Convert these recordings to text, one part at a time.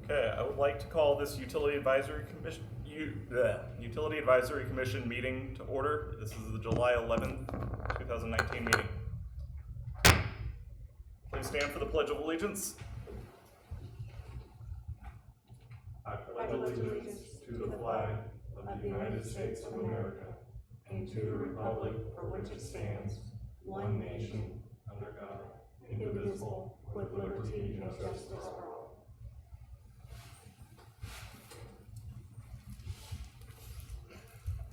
Okay, I would like to call this Utility Advisory Commission meeting to order. This is the July 11th, 2019 meeting. Please stand for the Pledge of Allegiance. I pledge allegiance to the flag of the United States of America and to the republic for which it stands, one nation, under God, indivisible, with liberty and justice for all.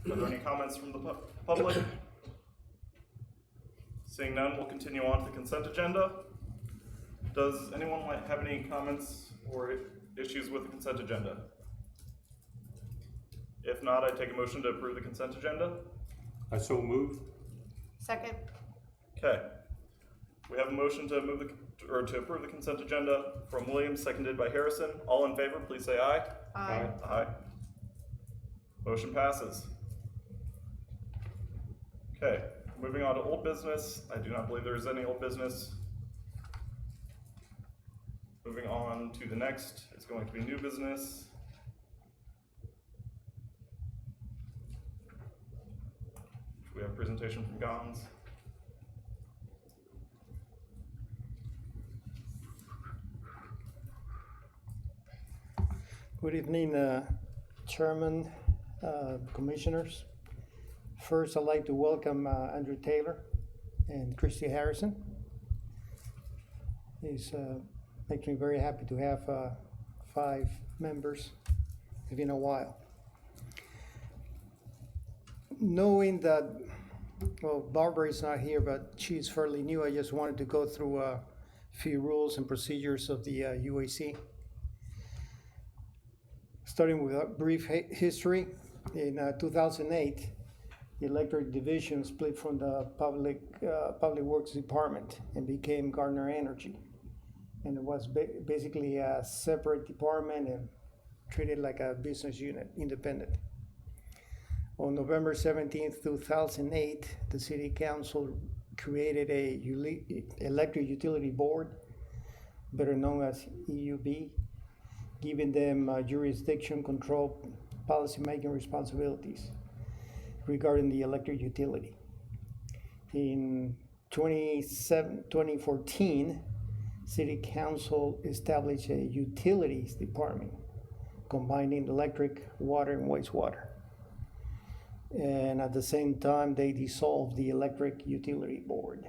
Are there any comments from the public? Seeing none, we'll continue on to the consent agenda. Does anyone have any comments or issues with the consent agenda? If not, I take a motion to approve the consent agenda. I so move. Second. Okay. We have a motion to approve the consent agenda from Williams, seconded by Harrison. All in favor, please say aye. Aye. Aye. Motion passes. Okay, moving on to old business. I do not believe there is any old business. Moving on to the next, it's going to be new business. We have a presentation from Gons. Good evening, Chairman, Commissioners. First, I'd like to welcome Andrew Taylor and Christy Harrison. It makes me very happy to have 5 members. It's been a while. Knowing that, well, Barbara is not here, but she's fairly new, I just wanted to go through a few rules and procedures of the UAC. Starting with a brief history, in 2008, the electric division split from the Public Works Department and became Gardner Energy. And it was basically a separate department and treated like a business unit, independent. On November 17th, 2008, the City Council created a electric utility board, better known as EUB, giving them jurisdiction, control, policy-making responsibilities regarding the electric utility. In 2014, City Council established a utilities department, combining electric, water, and wastewater. And at the same time, they dissolved the electric utility board.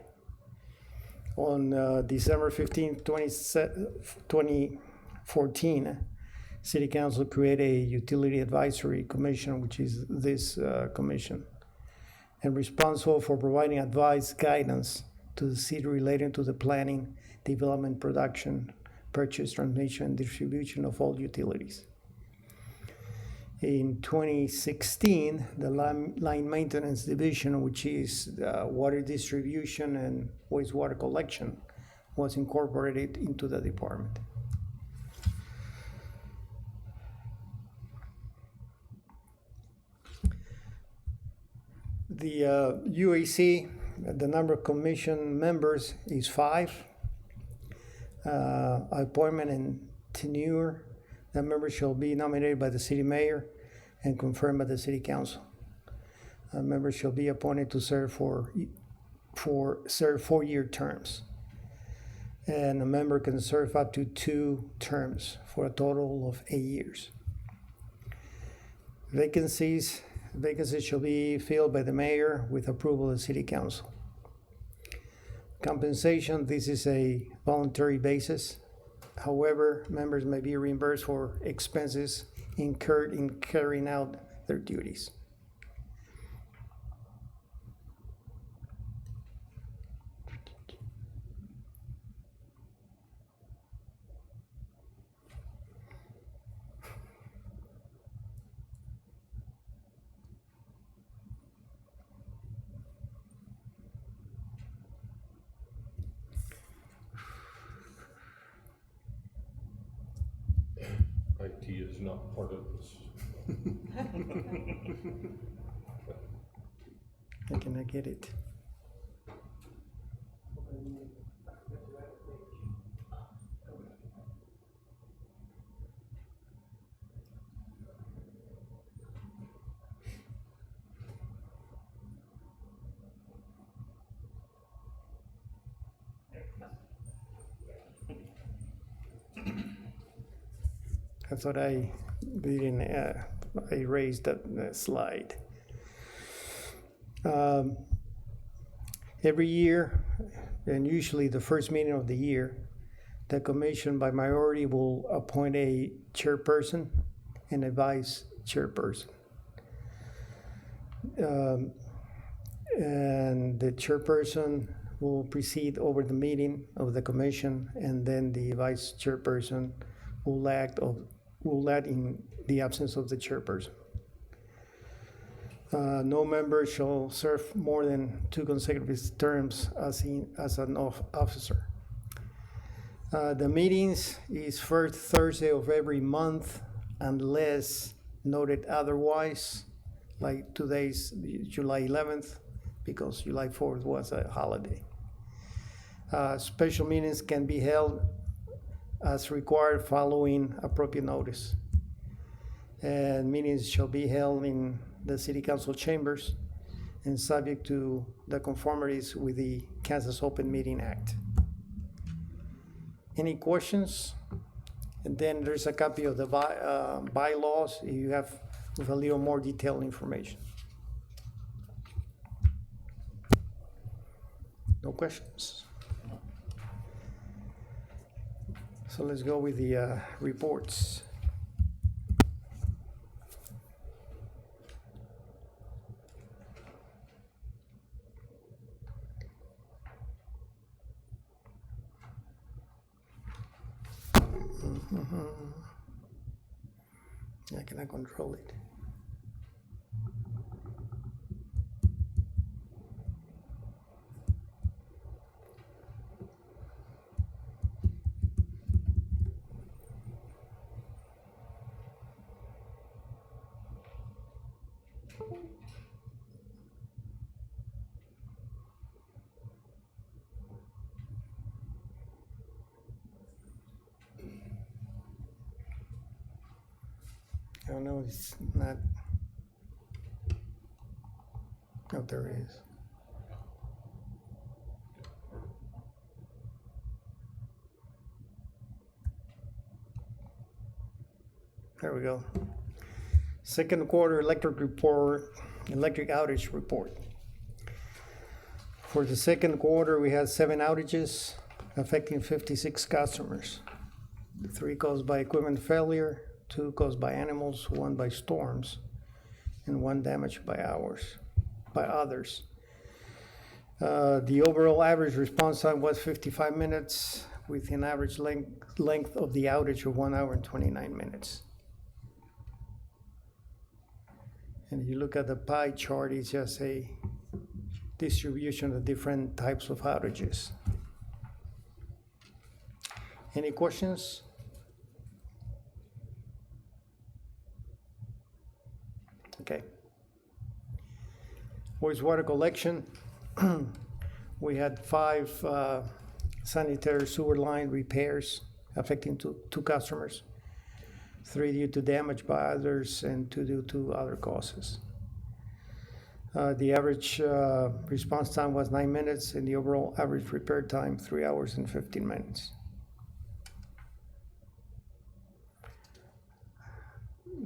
On December 15, 2014, City Council created a Utility Advisory Commission, which is this commission, and responsible for providing advice, guidance to the city relating to the planning, development, production, purchase, transmission, and distribution of all utilities. In 2016, the Line Maintenance Division, which is water distribution and wastewater collection, was incorporated into the department. The UAC, the number of commission members is 5. Appointment and tenure, the members shall be nominated by the city mayor and confirmed by the city council. Members shall be appointed to serve for 4-year terms. And a member can serve up to 2 terms for a total of 8 years. Vacancies shall be filled by the mayor with approval of the city council. Compensation, this is a voluntary basis. However, members may be reimbursed for expenses incurred in carrying out their duties. IT is not part of this. I cannot get it. I thought I didn't, I erased that slide. Every year, and usually the first meeting of the year, the commission by majority will appoint a chairperson and a vice chairperson. And the chairperson will proceed over the meeting of the commission, and then the vice chairperson will act in the absence of the chairperson. No member shall serve more than 2 consecutive terms as an officer. The meetings is first Thursday of every month unless noted otherwise, like today's July 11th, because July 4th was a holiday. Special meetings can be held as required following appropriate notice. And meetings shall be held in the City Council chambers and subject to the conformities with the Kansas Open Meeting Act. Any questions? And then there's a copy of the bylaws you have with a little more detailed information. No questions? So let's go with the reports. I cannot control it. I don't know, it's not. Oh, there it is. There we go. Second quarter electric outage report. For the second quarter, we had 7 outages affecting 56 customers. 3 caused by equipment failure, 2 caused by animals, 1 by storms, and 1 damaged by others. The overall average response time was 55 minutes, with an average length of the outage of 1 hour and 29 minutes. And if you look at the pie chart, it's just a distribution of different types of outages. Any questions? Okay. Wastewater collection. We had 5 sanitary sewer line repairs affecting two customers, 3 due to damage by others and 2 due to other causes. The average response time was 9 minutes, and the overall average repair time 3 hours and 15 minutes.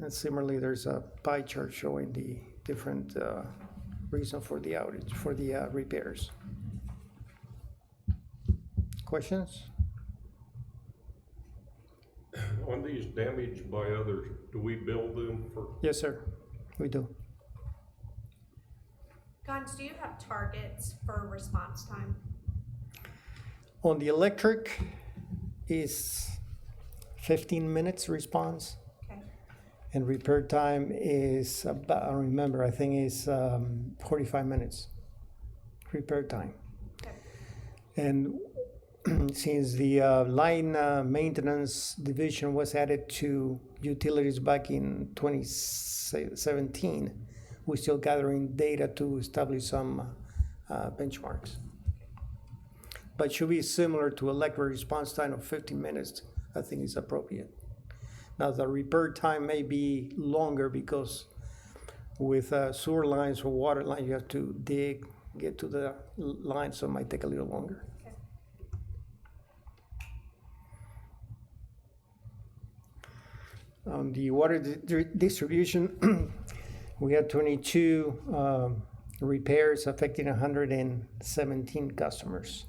And similarly, there's a pie chart showing the different reason for the outage, for the repairs. Questions? On these damaged by others, do we bill them for? Yes, sir, we do. Gons, do you have targets for response time? On the electric is 15 minutes response. Okay. And repair time is about, I don't remember, I think it's 45 minutes repair time. Okay. And since the line maintenance division was added to utilities back in 2017, we're still gathering data to establish some benchmarks. But should be similar to electric response time of 15 minutes, I think is appropriate. Now, the repair time may be longer because with sewer lines or water line, you have to dig, get to the line, so it might take a little longer. Okay. On the water distribution, we had 22 repairs affecting 117 customers.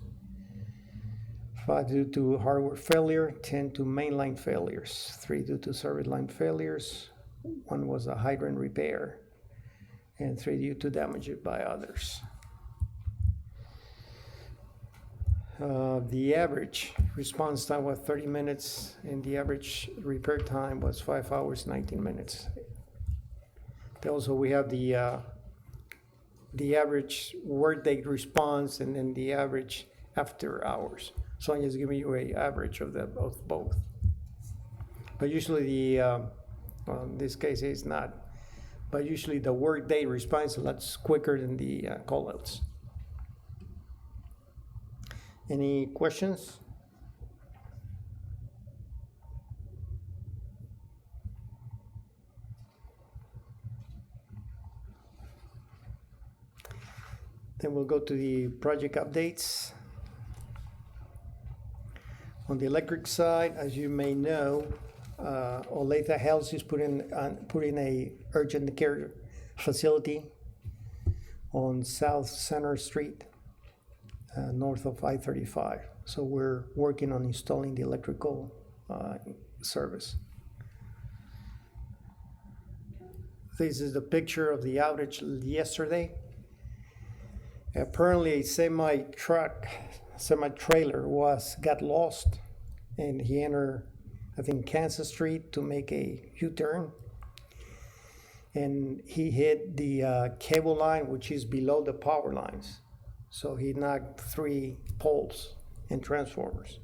5 due to hardware failure, 10 to mainline failures, 3 due to service line failures, 1 was a hydrant repair, and 3 due to damage by others. The average response time was 30 minutes, and the average repair time was 5 hours, 19 minutes. Also, we have the average workday response and then the average after hours. So I'm just giving you an average of both. But usually in this case it's not, but usually the workday response is a lot quicker than the callouts. Any questions? Then we'll go to the project updates. On the electric side, as you may know, Olathe Health is putting a urgent care facility on South Center Street, north of I-35. So we're working on installing the electrical service. This is the picture of the outage yesterday. Apparently a semi-trailer got lost, and he entered, I think, Kansas Street to make a U-turn. And he hit the cable line, which is below the power lines. So he knocked 3 poles and transformers.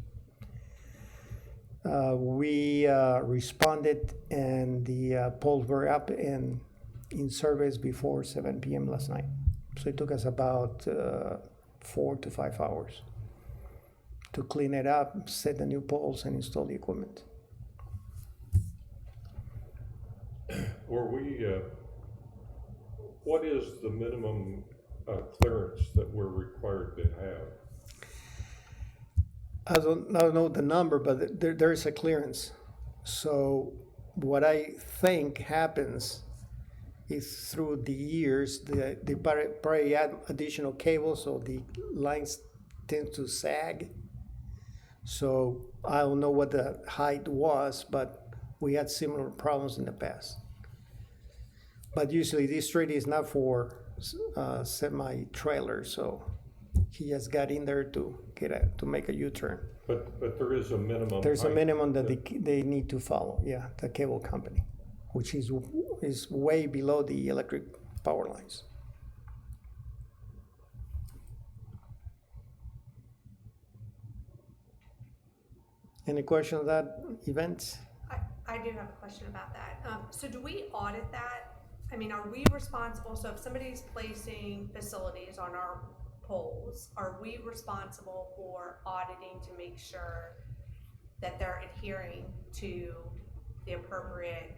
We responded, and the poles were up and in service before 7 p.m. last night. So it took us about 4 to 5 hours to clean it up, set the new poles, and install the equipment. What is the minimum clearance that we're required to have? I don't know the number, but there is a clearance. So what I think happens is through the years, they probably add additional cables, so the lines tend to sag. So I don't know what the height was, but we had similar problems in the past. But usually this street is not for semi-trailer, so he just got in there to make a U-turn. But there is a minimum. There's a height minimum that they need to follow, yeah, the cable company, which is way below the electric power lines. Any question on that event? I do have a question about that. So do we audit that? I mean, are we responsible? So if somebody's placing facilities on our poles, are we responsible for auditing to make sure that they're adhering to the appropriate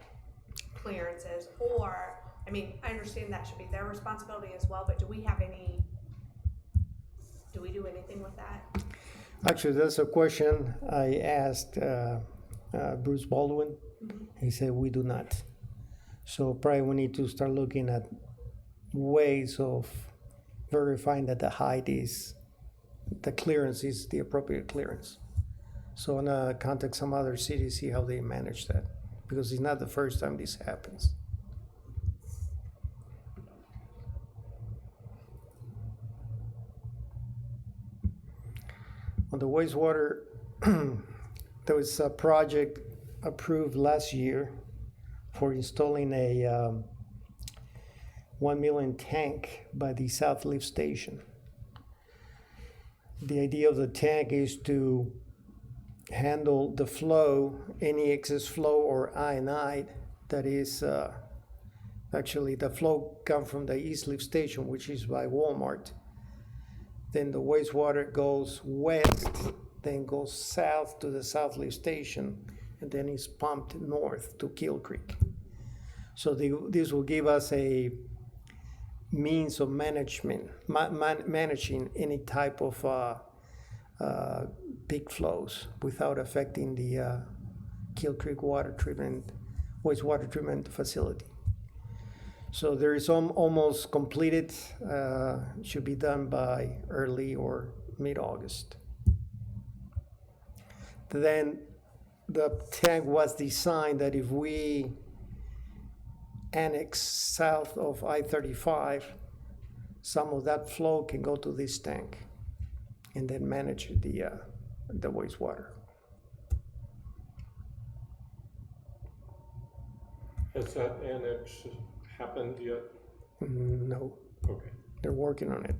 clearances? Or, I mean, I understand that should be their responsibility as well, but do we do anything with that? Actually, that's a question I asked Bruce Baldwin. Mm-hmm. He said we do not. So probably we need to start looking at ways of verifying that the clearance is the appropriate clearance. So I'm gonna contact some other cities, see how they manage that, because it's not the first time this happens. On the wastewater, there was a project approved last year for installing a 1 million tank by the South Lift Station. The idea of the tank is to handle the flow, any excess flow or I&I that is, actually the flow comes from the East Lift Station, which is by Walmart. Then the wastewater goes west, then goes south to the South Lift Station, and then is pumped north to Kill Creek. So this will give us a means of managing any type of peak flows without affecting the Kill Creek water treatment wastewater treatment facility. So there is almost completed, should be done by early or mid-August. Then the tank was designed that if we annex south of I-35, some of that flow can go to this tank and then manage the wastewater. Has that annex happened yet? No, Okay. they're working on it.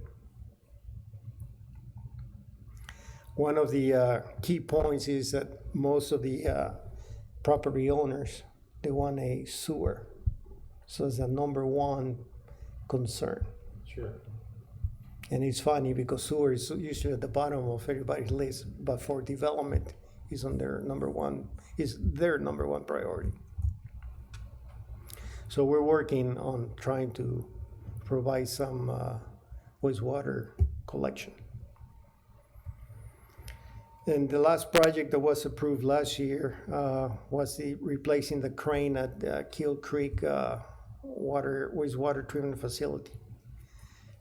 One of the key points is that most of the property owners, they want a sewer. So it's the number one concern. Sure. And it's funny because sewer is usually at the bottom of everybody's list, but for development is their number one priority. So we're working on trying to provide some wastewater collection. And the last project that was approved last year was replacing the crane at Kill Creek wastewater treatment facility.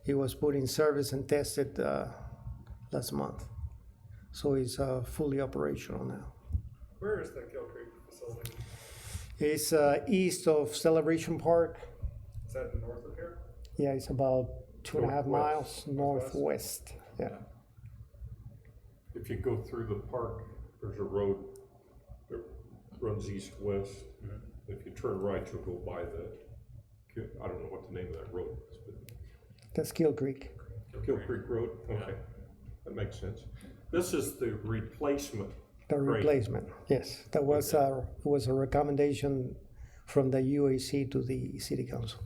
It was put in service and tested last month. So it's fully operational now. Where is the Kill Creek facility? It's east of Celebration Park. Is that north of here? Yeah, it's about 2.5 miles northwest. Yeah. If you go through the park, there's a road that runs east-west. If you turn right, you'll go by I don't know what the name of that road is, but That's Kill Creek. Kill Creek Road? Okay, that makes sense. This is the replacement. The Great. replacement, yes. That was a recommendation from the UAC to the City Council.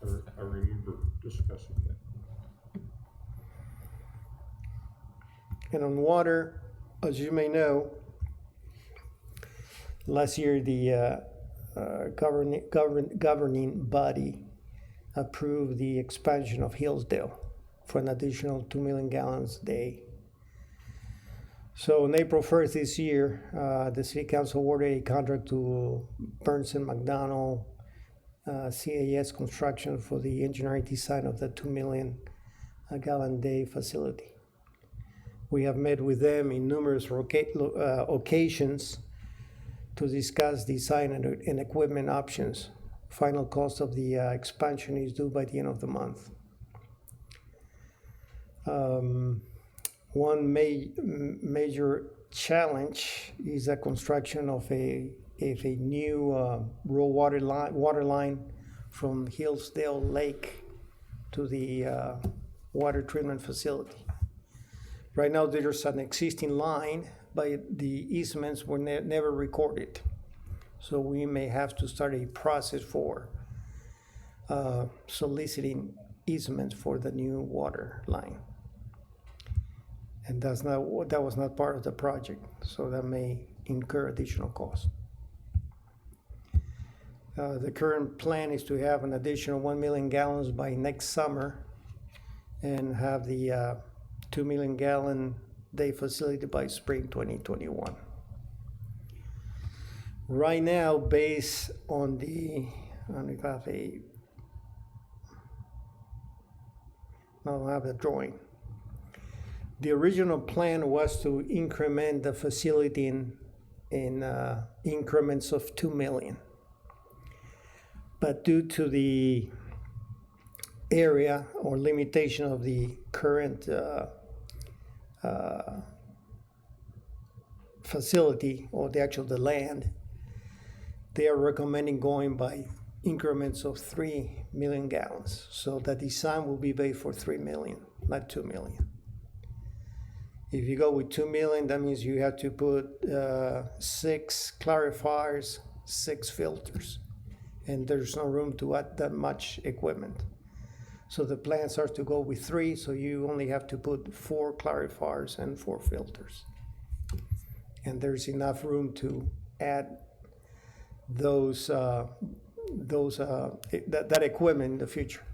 I remember discussing that. And on water, as you may know, last year the governing body approved the expansion of Hillsdale for an additional 2 million gallons a day. So on April 1st this year, the City Council awarded a contract to Burns and McDonnell CAS Construction for the engineering design of the 2 million gallon day facility. We have met with them in numerous occasions to discuss design and equipment options. Final cost of the expansion is due by the end of the month. One major challenge is the construction of a new raw water line from Hillsdale Lake to the water treatment facility. Right now, there's an existing line, but the easements were never recorded. So we may have to start a process for soliciting easements for the new water line. And that was not part of the project, so that may incur additional costs. The current plan is to have an additional 1 million gallons by next summer and have the 2 million gallon day facility by spring 2021. Right now, based on I don't have the drawing. The original plan was to increment the facility in increments of 2 million. But due to the area or limitation of the current facility or the land, they are recommending going by increments of 3 million gallons. So the design will be made for 3 million, not 2 million. If you go with 2 million, that means you have to put 6 clarifiers, 6 filters, and there's no room to add that much equipment. So the plan starts to go with 3, so you only have to put 4 clarifiers and 4 filters. And there's enough room to add that equipment in the future.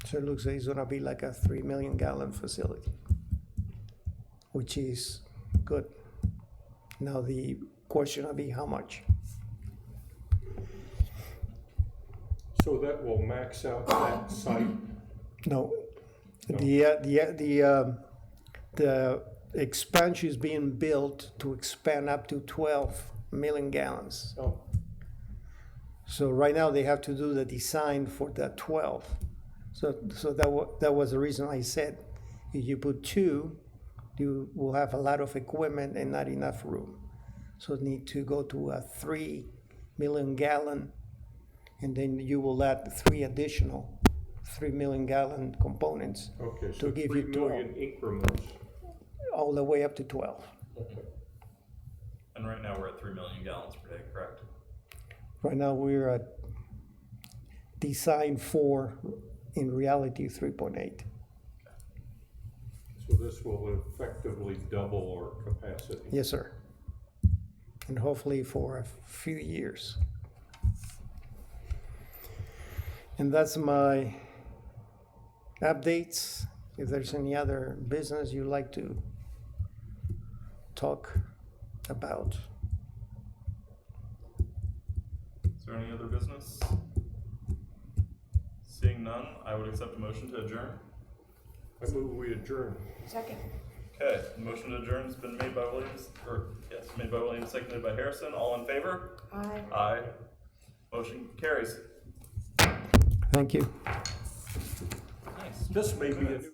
So it looks like it's gonna be like a 3 million gallon facility, which is good. Now the question will be how much. So that will max out that site? No, No. the expansion is being built to expand up to 12 million gallons. Oh, So right now they have to do the design for the 12. So that was the reason I said, if you put 2, you will have a lot of equipment and not enough room. So need to go to a 3 million gallon, and then you will add 3 additional 3 million gallon components okay, to so give 3 you 12, million increments. all the way up to 12. Okay. And right now we're at 3 million gallons per day, correct? Right now we're at design 4, in reality 3.8. So this will effectively double our capacity? Yes, sir. And hopefully for a few years. And that's my updates. If there's any other business you'd like to talk about. Is there any other business? Seeing none, I would accept a motion to adjourn. I move we adjourn. Second. Okay, the motion to adjourn has been made by Williams, made by Williams, seconded by Harrison. All in favor? Aye. Aye. Motion carries. Thank you. Nice. This may be a new.